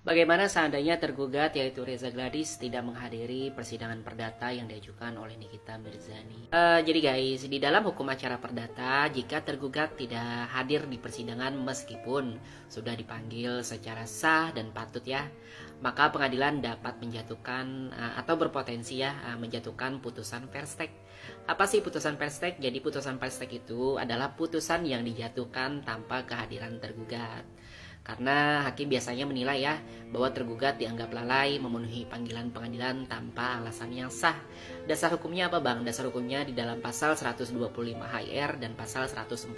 Bagaimana seandainya tergugat yaitu Reza Gladys tidak menghadiri persidangan perdata yang diajukan oleh Nikita Mirzani? Jadi guys, di dalam hukum acara perdata, jika tergugat tidak hadir di persidangan meskipun sudah dipanggil secara sah dan patut ya, maka pengadilan dapat menjatuhkan atau berpotensi ya menjatuhkan putusan perstek. Apa sih putusan perstek? Jadi putusan perstek itu adalah putusan yang dijatuhkan tanpa kehadiran tergugat. Karena hakim biasanya menilai ya bahwa tergugat dianggap lalai memenuhi panggilan pengadilan tanpa alasan yang sah. Dasar hukumnya apa bang? Dasar hukumnya di dalam pasal 125 HR dan pasal 149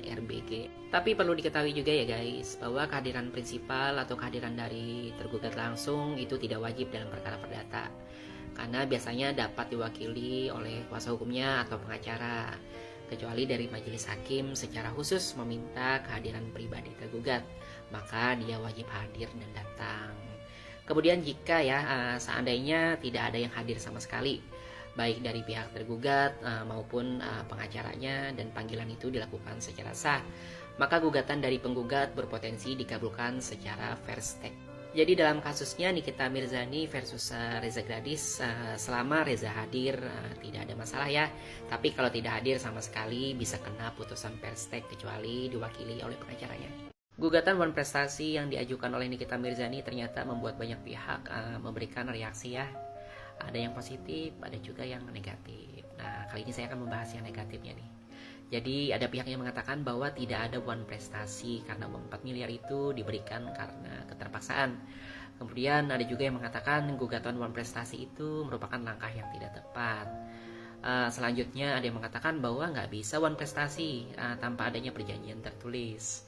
RBG. Tapi perlu diketahui juga ya guys, bahwa kehadiran prinsipal atau kehadiran dari tergugat langsung itu tidak wajib dalam perkara perdata. Karena biasanya dapat diwakili oleh kuasa hukumnya atau pengacara, kecuali dari majelis hakim secara khusus meminta kehadiran pribadi tergugat, maka dia wajib hadir dan datang. Kemudian jika ya seandainya tidak ada yang hadir sama sekali, baik dari pihak tergugat maupun pengacaranya, dan panggilan itu dilakukan secara sah, maka gugatan dari penggugat berpotensi dikabulkan secara first take. Jadi dalam kasusnya Nikita Mirzani versus Reza Gladys, selama Reza hadir tidak ada masalah ya. Tapi kalau tidak hadir sama sekali bisa kena putusan perstek kecuali diwakili oleh pengacaranya. Gugatan wan prestasi yang diajukan oleh Nikita Mirzani ternyata membuat banyak pihak memberikan reaksi ya. Ada yang positif, ada juga yang negatif. Nah, kali ini saya akan membahas yang negatifnya nih. Jadi ada pihak yang mengatakan bahwa tidak ada wan prestasi karena uang 4 miliar itu diberikan karena keterpaksaan. Kemudian ada juga yang mengatakan gugatan wan prestasi itu merupakan langkah yang tidak tepat. Selanjutnya ada yang mengatakan bahwa nggak bisa wan prestasi tanpa adanya perjanjian tertulis.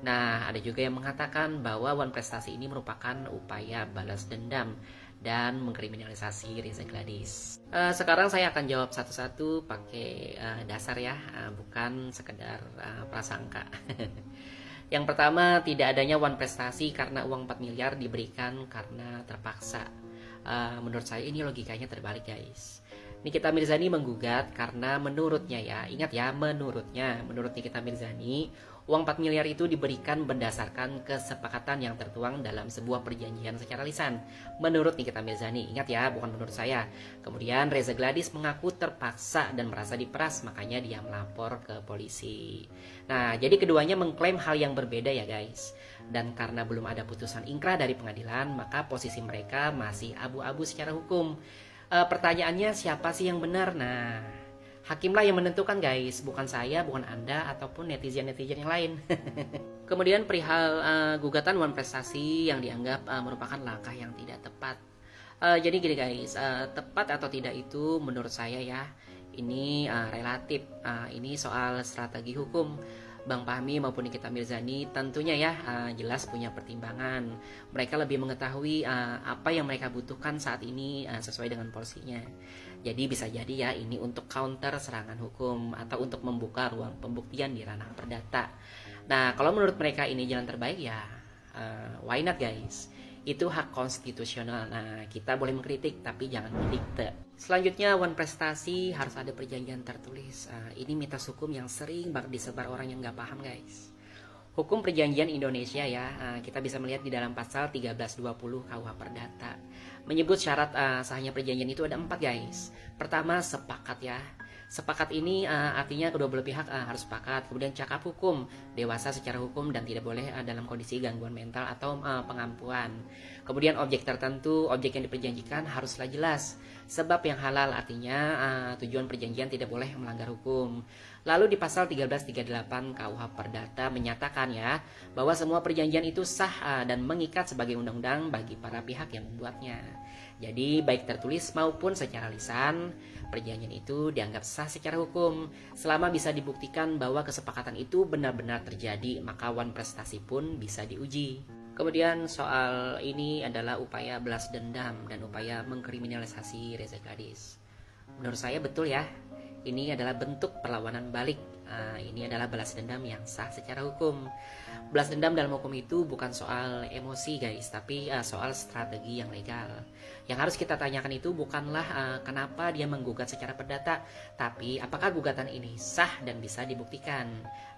Nah, ada juga yang mengatakan bahwa wan prestasi ini merupakan upaya balas dendam dan mengkriminalisasi Reza Gladys. Sekarang saya akan jawab satu-satu pakai dasar ya, bukan sekedar prasangka. Yang pertama, tidak adanya wan prestasi karena uang 4 miliar diberikan karena terpaksa. Menurut saya ini logikanya terbalik guys. Nikita Mirzani menggugat karena menurutnya ya, ingat ya, menurut Nikita Mirzani, uang 4 miliar itu diberikan berdasarkan kesepakatan yang tertuang dalam sebuah perjanjian secara lisan. Menurut Nikita Mirzani, ingat ya, bukan menurut saya. Kemudian Reza Gladys mengaku terpaksa dan merasa diperas, makanya dia melapor ke polisi. Nah, jadi keduanya mengklaim hal yang berbeda ya guys. Dan karena belum ada putusan ingkrah dari pengadilan, maka posisi mereka masih abu-abu secara hukum. Pertanyaannya siapa sih yang benar? Nah, hakimlah yang menentukan guys, bukan saya, bukan Anda, ataupun netizen-netizen yang lain. Kemudian perihal gugatan wan prestasi yang dianggap merupakan langkah yang tidak tepat. Jadi gini guys, tepat atau tidak itu menurut saya ya, ini relatif. Ini soal strategi hukum. Bang Fahmi maupun Nikita Mirzani tentunya ya jelas punya pertimbangan. Mereka lebih mengetahui apa yang mereka butuhkan saat ini sesuai dengan porsinya. Jadi bisa jadi ya ini untuk counter serangan hukum atau untuk membuka ruang pembuktian di ranah perdata. Nah, kalau menurut mereka ini jalan terbaik ya why not guys? Itu hak konstitusional. Nah, kita boleh mengkritik tapi jangan mendikte. Selanjutnya, wan prestasi harus ada perjanjian tertulis. Ini mitos hukum yang sering banget disebar orang yang nggak paham guys. Hukum perjanjian Indonesia ya, kita bisa melihat di dalam pasal 1320 KUH Perdata. Menyebut syarat sahnya perjanjian itu ada 4 guys. Pertama, sepakat ya. Sepakat ini artinya kedua belah pihak harus sepakat. Kemudian cakap hukum, dewasa secara hukum dan tidak boleh dalam kondisi gangguan mental atau pengampuan. Kemudian objek tertentu, objek yang diperjanjikan haruslah jelas. Sebab yang halal artinya tujuan perjanjian tidak boleh melanggar hukum. Lalu di pasal 1338 KUH Perdata menyatakan ya bahwa semua perjanjian itu sah dan mengikat sebagai undang-undang bagi para pihak yang membuatnya. Jadi baik tertulis maupun secara lisan, perjanjian itu dianggap sah secara hukum. Selama bisa dibuktikan bahwa kesepakatan itu benar-benar terjadi, maka wan prestasi pun bisa diuji. Kemudian soal ini adalah upaya balas dendam dan upaya mengkriminalisasi Reza Gladys. Menurut saya betul ya, ini adalah bentuk perlawanan balik. Ini adalah balas dendam yang sah secara hukum. Balas dendam dalam hukum itu bukan soal emosi guys, tapi soal strategi yang legal. Yang harus kita tanyakan itu bukanlah kenapa dia menggugat secara perdata, tapi apakah gugatan ini sah dan bisa dibuktikan.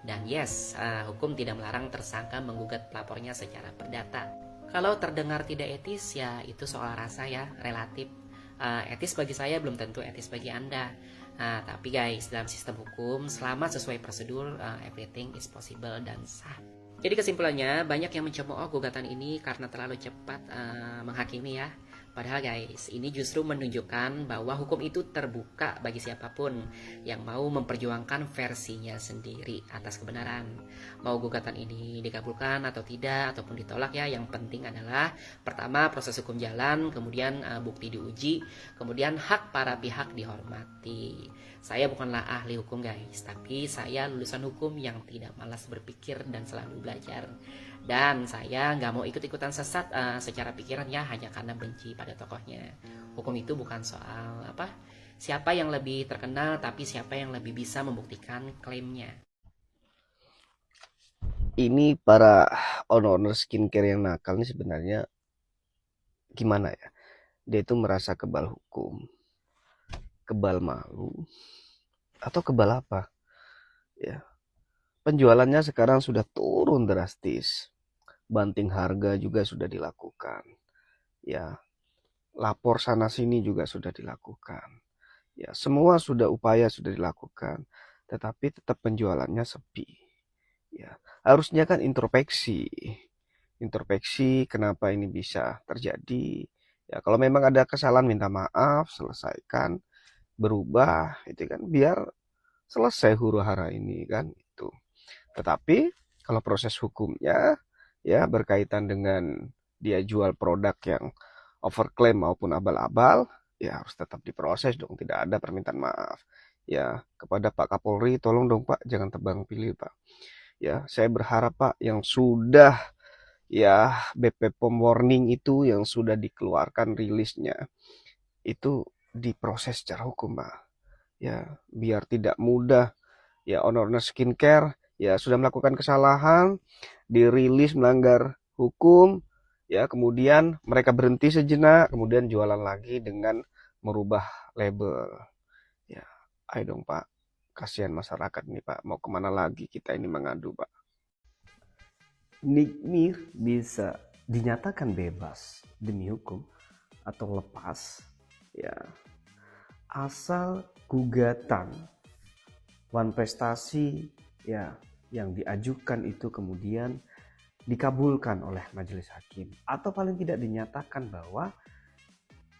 Dan yes, hukum tidak melarang tersangka menggugat pelapornya secara perdata. Kalau terdengar tidak etis, ya itu soal rasa ya, relatif. Etis bagi saya belum tentu etis bagi Anda. Nah, tapi guys, dalam sistem hukum, selama sesuai prosedur, everything is possible dan sah. Jadi kesimpulannya, banyak yang mencemooh gugatan ini karena terlalu cepat menghakimi ya. Padahal guys, ini justru menunjukkan bahwa hukum itu terbuka bagi siapapun yang mau memperjuangkan versinya sendiri atas kebenaran. Mau gugatan ini dikabulkan atau tidak, ataupun ditolak ya, yang penting adalah pertama proses hukum jalan, kemudian bukti diuji, kemudian hak para pihak dihormati. Saya bukanlah ahli hukum guys, tapi saya lulusan hukum yang tidak malas berpikir dan selalu belajar. Dan saya nggak mau ikut-ikutan sesat secara pikiran ya, hanya karena benci pada tokohnya. Hukum itu bukan soal siapa yang lebih terkenal, tapi siapa yang lebih bisa membuktikan klaimnya. Ini para owner skincare yang nakal ini sebenarnya gimana ya? Dia itu merasa kebal hukum, kebal malu, atau kebal apa? Ya, penjualannya sekarang sudah turun drastis. Banting harga juga sudah dilakukan. Ya, lapor sana sini juga sudah dilakukan. Ya, semua upaya sudah dilakukan, tetapi tetap penjualannya sepi. Ya, harusnya kan introspeksi. Introspeksi kenapa ini bisa terjadi. Ya, kalau memang ada kesalahan minta maaf, selesaikan, berubah, itu kan biar selesai huru-hara ini kan itu. Tetapi kalau proses hukumnya ya berkaitan dengan dia jual produk yang overclaim maupun abal-abal, ya harus tetap diproses dong, tidak ada permintaan maaf. Ya, kepada Pak Kapolri, tolong dong Pak, jangan tebang pilih Pak. Ya, saya berharap Pak yang sudah ya BP POM warning itu yang sudah dikeluarkan rilisnya itu diproses secara hukum Pak. Ya, biar tidak mudah ya owner skincare ya sudah melakukan kesalahan, dirilis melanggar hukum, ya kemudian mereka berhenti sejenak, kemudian jualan lagi dengan merubah label. Ya, ayo dong Pak, kasihan masyarakat ini Pak, mau kemana lagi kita ini mengadu Pak. Nikmir bisa dinyatakan bebas demi hukum atau lepas, ya asal gugatan Wan Prestasi ya yang diajukan itu kemudian dikabulkan oleh majelis hakim, atau paling tidak dinyatakan bahwa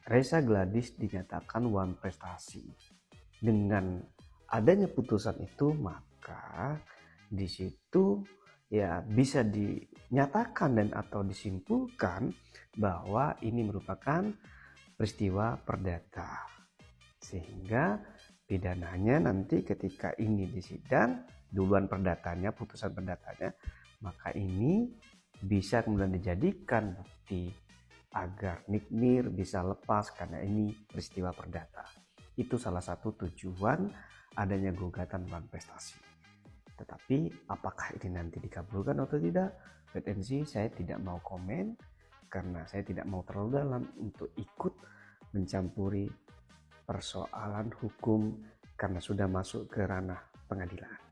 Reza Gladys dinyatakan Wan Prestasi. Dengan adanya putusan itu, maka di situ ya bisa dinyatakan dan atau disimpulkan bahwa ini merupakan peristiwa perdata, sehingga pidananya nanti ketika ini di sidang duluan perdatanya, putusan perdatanya, maka ini bisa kemudian dijadikan bukti agar Nikmir bisa lepas karena ini peristiwa perdata. Itu salah satu tujuan adanya gugatan Wan Prestasi. Tetapi apakah ini nanti dikabulkan atau tidak, wait and see. Saya tidak mau komen karena saya tidak mau terlalu dalam untuk ikut mencampuri persoalan hukum karena sudah masuk ke ranah pengadilan.